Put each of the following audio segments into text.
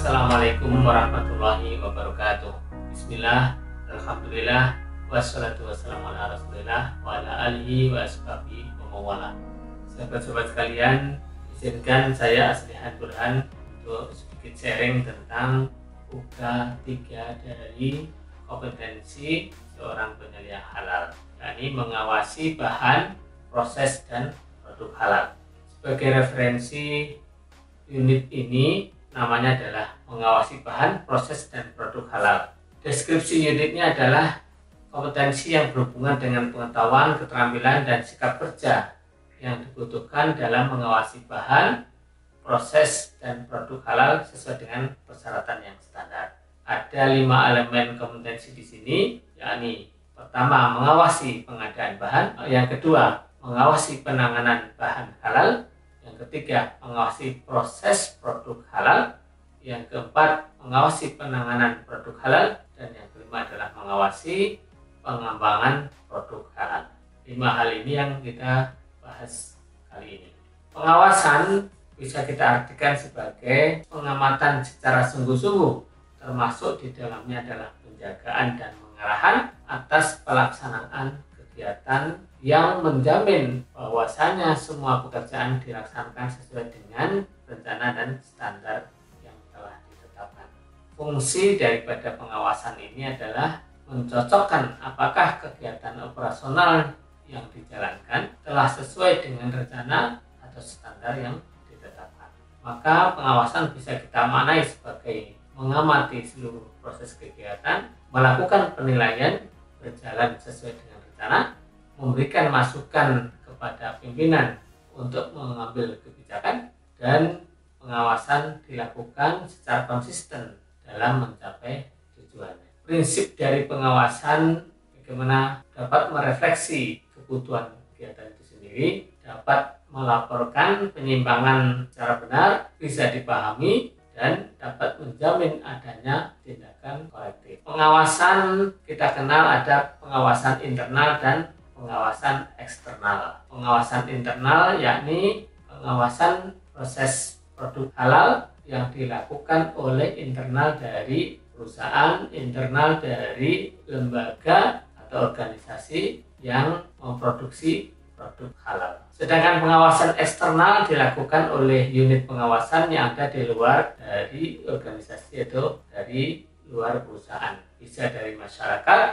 Assalamualaikum warahmatullahi wabarakatuh. Bismillah, alhamdulillah, wassalatu wassalamu ala rasulillah wa ala alihi wa ashabihi wa mawala. Sahabat-sahabat sekalian, izinkan saya Aslihan Burhan untuk sedikit sharing tentang UKA 3 dari kompetensi seorang penyelia halal, yakni mengawasi bahan, proses, dan produk halal. Sebagai referensi, unit ini namanya adalah mengawasi bahan, proses, dan produk halal. Deskripsi unitnya adalah kompetensi yang berhubungan dengan pengetahuan, keterampilan, dan sikap kerja yang dibutuhkan dalam mengawasi bahan, proses, dan produk halal sesuai dengan persyaratan yang standar. Ada 5 elemen kompetensi di sini, yakni pertama, mengawasi pengadaan bahan, yang kedua, mengawasi penanganan bahan halal, yang ketiga, mengawasi proses produk halal, yang keempat, mengawasi penanganan produk halal, dan yang kelima adalah mengawasi pengembangan produk halal. 5 hal ini yang kita bahas kali ini. Pengawasan bisa kita artikan sebagai pengamatan secara sungguh-sungguh, termasuk di dalamnya adalah penjagaan dan pengarahan atas pelaksanaan kegiatan yang menjamin bahwasanya semua pekerjaan dilaksanakan sesuai dengan rencana dan standar yang telah ditetapkan. Fungsi daripada pengawasan ini adalah mencocokkan apakah kegiatan operasional yang dijalankan telah sesuai dengan rencana atau standar yang ditetapkan. Maka pengawasan bisa kita maknai sebagai mengamati seluruh proses kegiatan, melakukan penilaian berjalan sesuai dengan rencana, memberikan masukan kepada pimpinan untuk mengambil kebijakan, dan pengawasan dilakukan secara konsisten dalam mencapai tujuannya. Prinsip dari pengawasan bagaimana dapat merefleksi kebutuhan kegiatan itu sendiri, dapat melaporkan penyimpangan secara benar, bisa dipahami, dan dapat menjamin adanya tindakan korektif. Pengawasan kita kenal ada pengawasan internal dan pengawasan eksternal. Pengawasan internal yakni pengawasan proses produk halal yang dilakukan oleh internal dari perusahaan, internal dari lembaga atau organisasi yang memproduksi produk halal. Sedangkan pengawasan eksternal dilakukan oleh unit pengawasan yang ada di luar dari organisasi atau dari luar perusahaan. Bisa dari masyarakat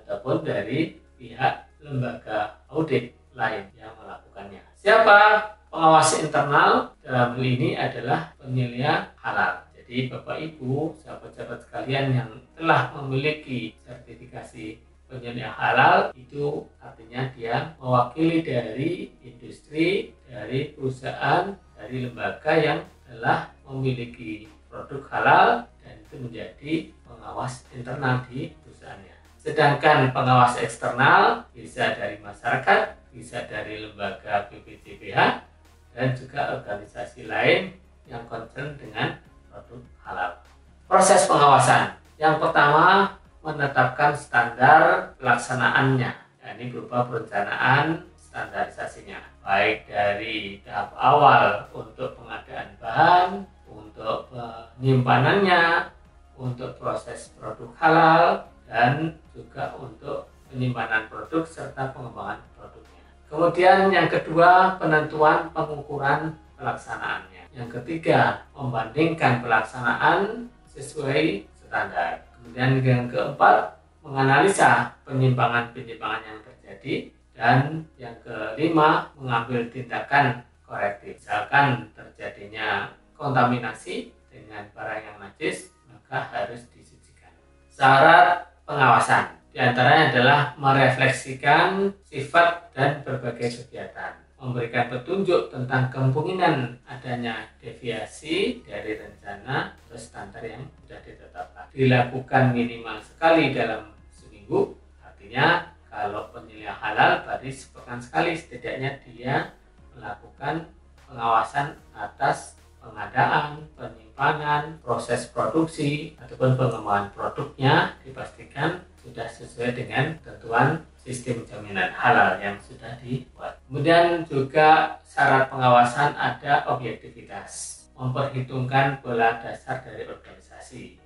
ataupun dari pihak lembaga audit lain yang melakukannya. Siapa pengawas internal? Dalam hal ini adalah penyelia halal. Jadi Bapak Ibu, sahabat-sahabat sekalian yang telah memiliki sertifikasi penyelia halal, itu artinya dia mewakili dari industri, dari perusahaan, dari lembaga yang telah memiliki produk halal, dan itu menjadi pengawas internal di perusahaannya. Sedangkan pengawas eksternal bisa dari masyarakat, bisa dari lembaga BPJPH, dan juga organisasi lain yang concern dengan produk halal. Proses pengawasan yang pertama, menetapkan standar pelaksanaannya, yakni berupa perencanaan standarisasinya, baik dari tahap awal untuk pengadaan bahan, untuk penyimpanannya, untuk proses produk halal, dan juga untuk penyimpanan produk serta pengembangan produknya. Kemudian yang kedua, penentuan pengukuran pelaksanaannya. Yang ketiga, membandingkan pelaksanaan sesuai standar. Kemudian yang keempat, menganalisa penyimpangan-penyimpangan yang terjadi. Dan yang kelima, mengambil tindakan korektif. Misalkan terjadinya kontaminasi dengan barang yang najis, maka harus disucikan. Syarat pengawasan diantaranya adalah merefleksikan sifat dan berbagai kegiatan, memberikan petunjuk tentang kemungkinan adanya deviasi dari rencana atau standar yang sudah ditetapkan. Dilakukan minimal sekali dalam seminggu, artinya kalau penyelia halal berarti sepekan sekali setidaknya dia melakukan pengawasan atas pengadaan, penyimpanan, proses produksi, ataupun pengembangan produknya, dipastikan sudah sesuai dengan ketentuan sistem jaminan halal yang sudah dibuat. Kemudian juga syarat pengawasan ada objektivitas, memperhitungkan pola dasar dari organisasi.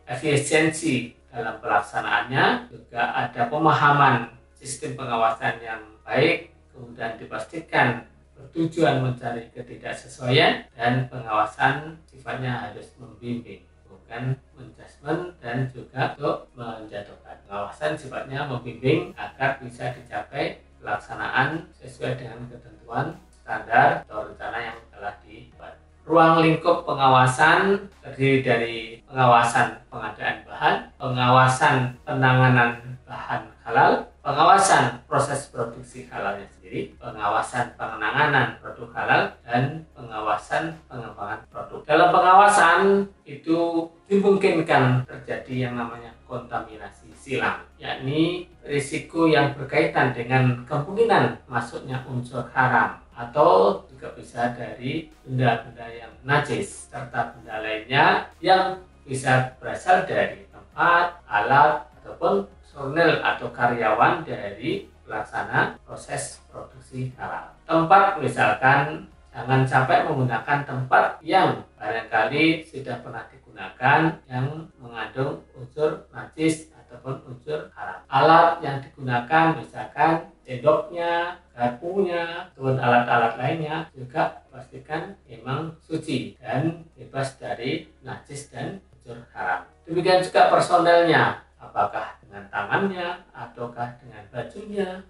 efisiensi dalam pelaksanaannya, juga ada pemahaman sistem pengawasan yang baik, kemudian dipastikan bertujuan mencari ketidaksesuaian, dan pengawasan sifatnya harus membimbing, bukan menjudgment dan juga untuk menjatuhkan. Pengawasan sifatnya membimbing agar bisa dicapai pelaksanaan sesuai dengan ketentuan standar atau rencana yang telah dibuat. Ruang lingkup pengawasan terdiri dari pengawasan pengadaan bahan, pengawasan penanganan bahan halal, pengawasan proses produksi halalnya sendiri, pengawasan penanganan produk halal, dan pengawasan pengembangan produk. Dalam pengawasan itu dimungkinkan terjadi yang namanya kontaminasi silang, yakni risiko yang berkaitan dengan kemungkinan masuknya unsur haram atau juga bisa dari benda-benda yang najis serta benda lainnya yang bisa berasal dari tempat, alat, ataupun personel atau karyawan dari pelaksana proses produksi halal. Tempat, misalkan jangan sampai menggunakan tempat yang barangkali sudah pernah digunakan yang mengandung unsur najis ataupun unsur haram. Alat yang digunakan misalkan sendoknya, garpunya, ataupun alat-alat lainnya juga pastikan memang suci dan bebas dari najis dan unsur haram. Demikian juga personelnya, apakah dengan tangannya ataukah dengan bajunya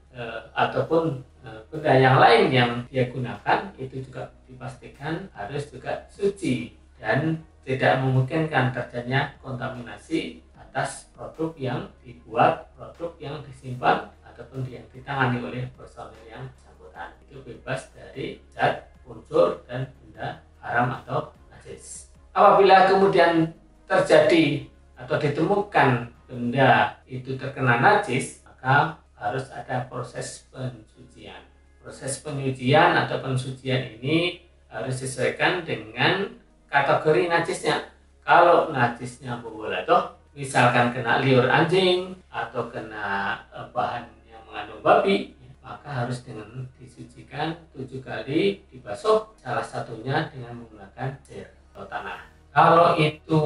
ataupun benda yang lain yang dia gunakan, itu juga dipastikan harus juga suci dan tidak memungkinkan terjadinya kontaminasi atas produk yang dibuat, produk yang disimpan ataupun yang ditangani oleh personel yang bersangkutan. Itu bebas dari zat, unsur, dan benda haram atau najis. Apabila kemudian terjadi atau ditemukan benda itu terkena najis, maka harus ada proses pensucian. Proses penyucian atau pensucian ini harus disesuaikan dengan kategori najisnya. Kalau najisnya bubulatoh, misalkan kena liur anjing atau kena bahan yang mengandung babi, maka harus dengan disucikan 7 kali, dibasuh salah satunya dengan menggunakan air atau tanah. Kalau itu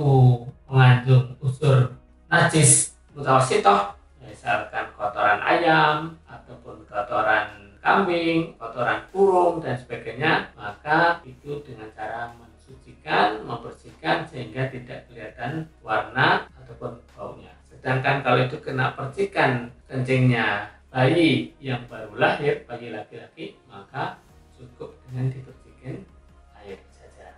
mengandung unsur najis mutawasitoh, misalkan kotoran ayam ataupun kotoran kambing, kotoran burung dan sebagainya, maka itu dengan cara mensucikan, membersihkan sehingga tidak kelihatan warna ataupun baunya. Sedangkan kalau itu kena percikan kencingnya bayi yang baru lahir, bayi laki-laki, maka cukup dengan dipercikin air saja.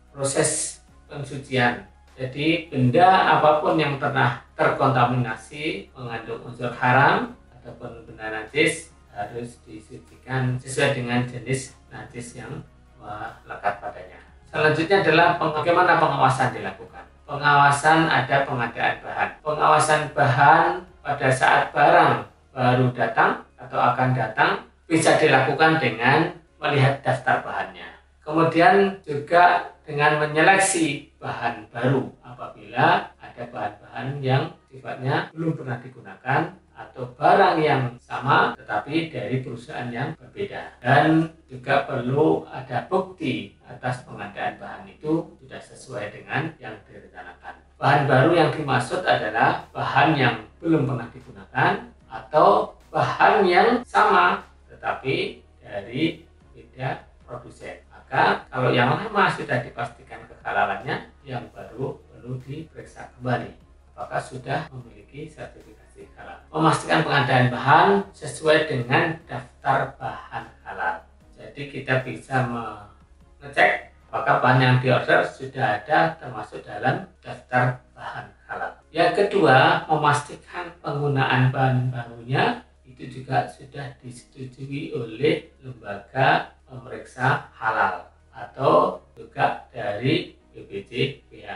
Proses pensucian. Jadi benda apapun yang pernah terkontaminasi mengandung unsur haram ataupun benda najis harus disucikan sesuai dengan jenis najis yang melekat padanya. Selanjutnya adalah bagaimana pengawasan dilakukan. Pengawasan ada pengadaan bahan. Pengawasan bahan pada saat barang baru datang atau akan datang bisa dilakukan dengan melihat daftar bahannya. Kemudian juga dengan menyeleksi bahan baru apabila ada bahan-bahan yang sifatnya belum pernah digunakan atau barang yang sama tetapi dari perusahaan yang berbeda. Dan juga perlu ada bukti atas pengadaan bahan itu sudah sesuai dengan yang direncanakan. Bahan baru yang dimaksud adalah bahan yang belum pernah digunakan atau bahan yang sama tetapi dari beda produsen. Maka kalau yang lama sudah dipastikan kehalalannya, yang baru perlu diperiksa kembali apakah sudah memiliki sertifikasi halal. Memastikan pengadaan bahan sesuai dengan daftar bahan halal. Jadi kita bisa mengecek apakah bahan yang diorder sudah ada termasuk dalam daftar bahan halal. Yang kedua, memastikan penggunaan bahan barunya itu juga sudah disetujui oleh lembaga pemeriksa halal atau juga dari BPJPH.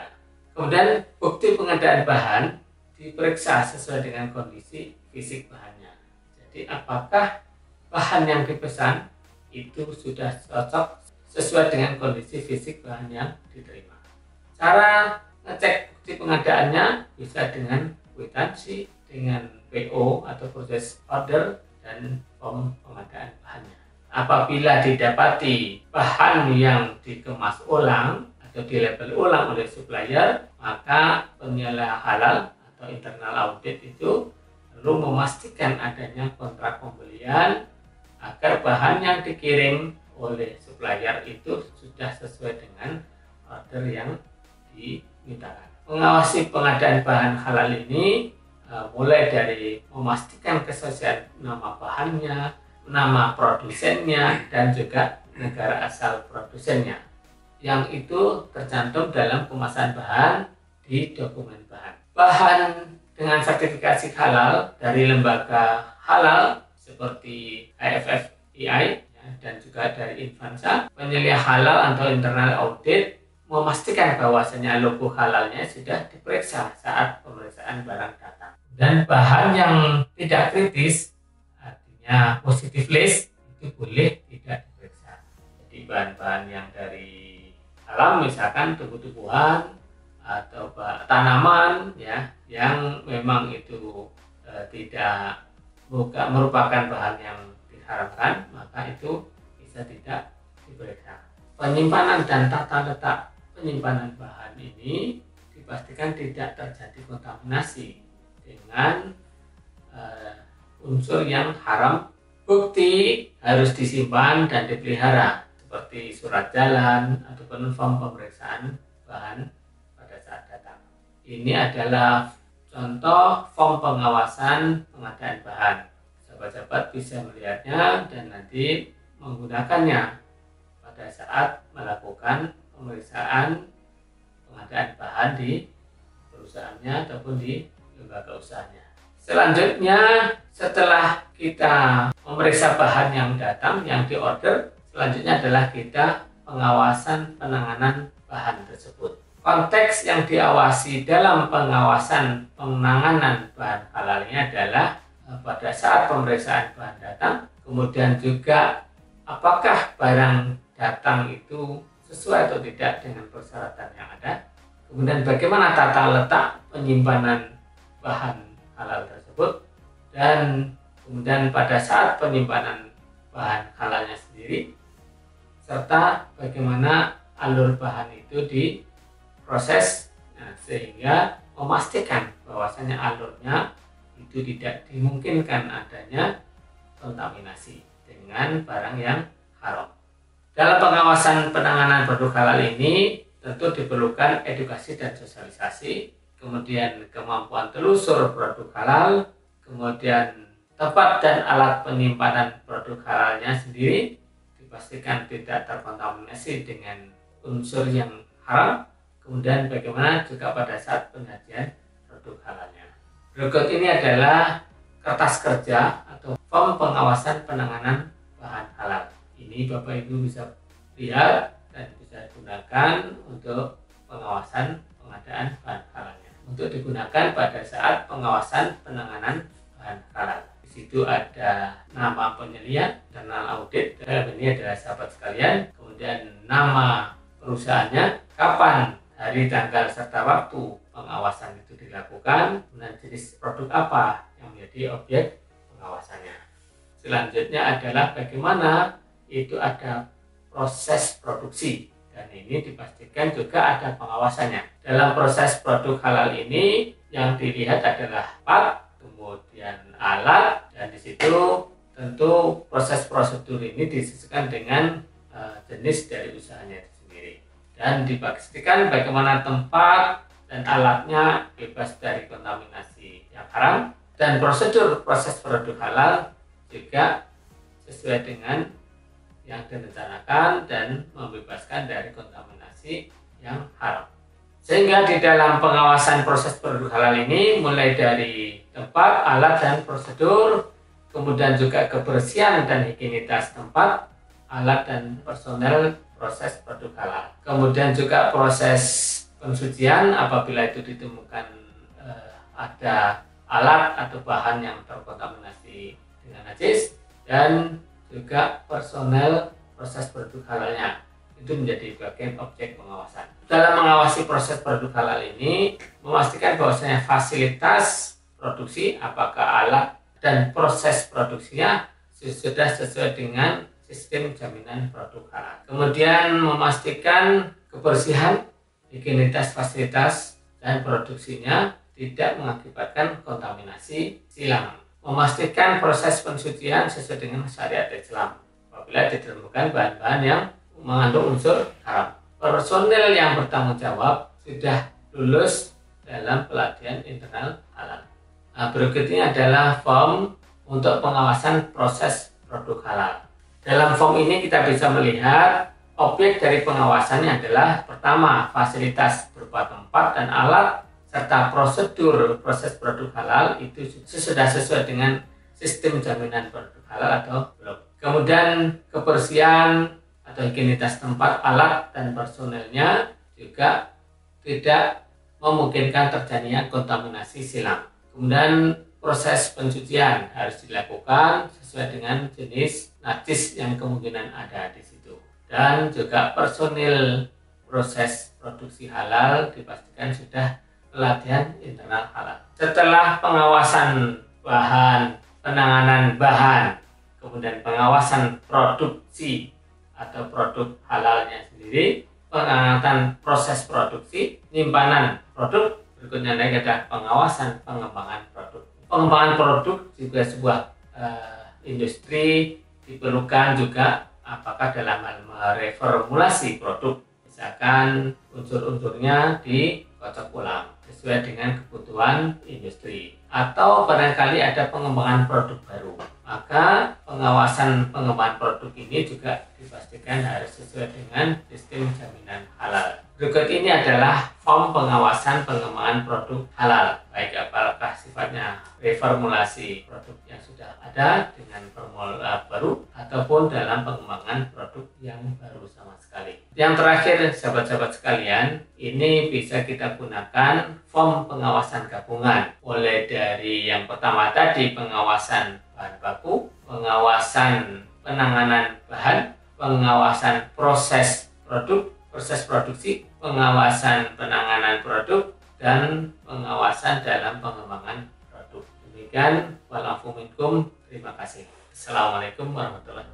Kemudian bukti pengadaan bahan diperiksa sesuai dengan kondisi fisik bahannya. Jadi apakah bahan yang dipesan itu sudah cocok sesuai dengan kondisi fisik bahan yang diterima. Cara ngecek bukti pengadaannya bisa dengan kwitansi, dengan PO atau proses order, dan form pengadaan bahannya. Apabila didapati bahan yang dikemas ulang atau dilabel ulang oleh supplier, maka penyelia halal atau internal audit itu perlu memastikan adanya kontrak pembelian agar bahan yang dikirim oleh supplier itu sudah sesuai dengan order yang dimintakan. Mengawasi pengadaan bahan halal ini mulai dari memastikan kesesuaian nama bahannya, nama produsennya, dan juga negara asal produsennya, yang itu tercantum dalam kemasan bahan di dokumen bahan. Bahan dengan sertifikasi halal dari lembaga halal seperti IFFI dan juga dari Infansa, penyelia halal atau internal audit memastikan bahwasanya logo halalnya sudah diperiksa saat pemeriksaan barang datang. Dan bahan yang tidak kritis, artinya positive list, itu boleh tidak diperiksa. Jadi bahan-bahan yang dari alam, misalkan tumbuh-tumbuhan atau tanaman ya, yang memang itu tidak merupakan bahan yang diharamkan, maka itu bisa tidak diperiksa. Penyimpanan dan tata letak penyimpanan bahan ini dipastikan tidak terjadi kontaminasi dengan unsur yang haram. Bukti harus disimpan dan dipelihara seperti surat jalan ataupun form pemeriksaan bahan pada saat datang. Ini adalah contoh form pengawasan pengadaan bahan. Sahabat-sahabat bisa melihatnya dan nanti menggunakannya pada saat melakukan pemeriksaan pengadaan bahan di perusahaannya ataupun di lembaga usahanya. Selanjutnya, setelah kita memeriksa bahan yang datang, yang diorder, selanjutnya adalah kita pengawasan penanganan bahan tersebut. Konteks yang diawasi dalam pengawasan penanganan bahan halalnya adalah pada saat pemeriksaan bahan datang, kemudian juga apakah barang datang itu sesuai atau tidak dengan persyaratan yang ada, kemudian bagaimana tata letak penyimpanan bahan halal tersebut, dan kemudian pada saat penyimpanan bahan halalnya sendiri, serta bagaimana alur bahan itu diproses, sehingga memastikan bahwasanya alurnya itu tidak dimungkinkan adanya kontaminasi dengan barang yang haram. Dalam pengawasan penanganan produk halal ini tentu diperlukan edukasi dan sosialisasi, kemudian kemampuan telusur produk halal, kemudian tempat dan alat penyimpanan produk halalnya sendiri dipastikan tidak terkontaminasi dengan unsur yang haram, kemudian bagaimana juga pada saat penyajian produk halalnya. Berikut ini adalah kertas kerja atau form pengawasan penanganan bahan halal. Ini Bapak Ibu bisa lihat dan bisa gunakan untuk pengawasan pengadaan bahan halalnya. Untuk digunakan pada saat pengawasan penanganan bahan halal. Di situ ada nama penyelia, internal audit, dalam ini adalah sahabat sekalian, kemudian nama perusahaannya, kapan, hari, tanggal, serta waktu pengawasan itu dilakukan, kemudian jenis produk apa yang menjadi objek pengawasannya. Selanjutnya adalah bagaimana itu ada proses produksi, dan ini dipastikan juga ada pengawasannya. Dalam proses produk halal ini yang dilihat adalah part, kemudian alat, dan di situ tentu proses prosedur ini disesuaikan dengan jenis dari usahanya itu sendiri, dan dipastikan bagaimana tempat dan alatnya bebas dari kontaminasi yang haram, dan prosedur proses produk halal juga sesuai dengan yang direncanakan dan membebaskan dari kontaminasi yang haram. Sehingga di dalam pengawasan proses produk halal ini mulai dari tempat, alat, dan prosedur, kemudian juga kebersihan dan higienitas tempat, alat, dan personel proses produk halal. Kemudian juga proses pensucian apabila itu ditemukan ada alat atau bahan yang terkontaminasi dengan najis, dan juga personel proses produk halalnya itu menjadi bagian objek pengawasan. Dalam mengawasi proses produk halal ini, memastikan bahwasanya fasilitas produksi, apakah alat dan proses produksinya sudah sesuai dengan sistem jaminan produk halal. Kemudian memastikan kebersihan, higienitas fasilitas, dan produksinya tidak mengakibatkan kontaminasi silang. Memastikan proses pensucian sesuai dengan syariat Islam apabila ditemukan bahan-bahan yang mengandung unsur haram. Personil yang bertanggung jawab sudah lulus dalam pelatihan internal halal. Nah, berikutnya adalah form untuk pengawasan proses produk halal. Dalam form ini kita bisa melihat objek dari pengawasannya adalah pertama, fasilitas berupa tempat dan alat serta prosedur proses produk halal itu sudah sesuai dengan sistem jaminan produk halal atau belum. Kemudian kebersihan atau higienitas tempat, alat, dan personelnya juga tidak memungkinkan terjadinya kontaminasi silang. Kemudian proses pencucian harus dilakukan sesuai dengan jenis najis yang kemungkinan ada di situ. Dan juga personil proses produksi halal dipastikan sudah pelatihan internal halal. Setelah pengawasan bahan, penanganan bahan, kemudian pengawasan produksi atau produk halalnya sendiri, pengamatan proses produksi, penyimpanan produk, berikutnya adalah pengawasan pengembangan produk. Pengembangan produk juga sebuah industri diperlukan juga apakah dalam hal mereformulasi produk, misalkan unsur-unsurnya dikocok ulang sesuai dengan kebutuhan industri, atau barangkali ada pengembangan produk baru, maka pengawasan pengembangan produk ini juga dipastikan harus sesuai dengan sistem jaminan halal. Berikut ini adalah form pengawasan pengembangan produk halal, baik apakah sifatnya reformulasi produk yang sudah ada dengan formula baru ataupun dalam pengembangan produk yang baru sama sekali. Yang terakhir, sahabat-sahabat sekalian, ini bisa kita gunakan form pengawasan gabungan, mulai dari yang pertama tadi pengawasan bahan baku, pengawasan penanganan bahan, pengawasan proses produk, proses produksi, pengawasan penanganan produk, dan pengawasan dalam pengembangan produk. Demikian, walafu minkum, terima kasih. Assalamualaikum warahmatullahi wabarakatuh.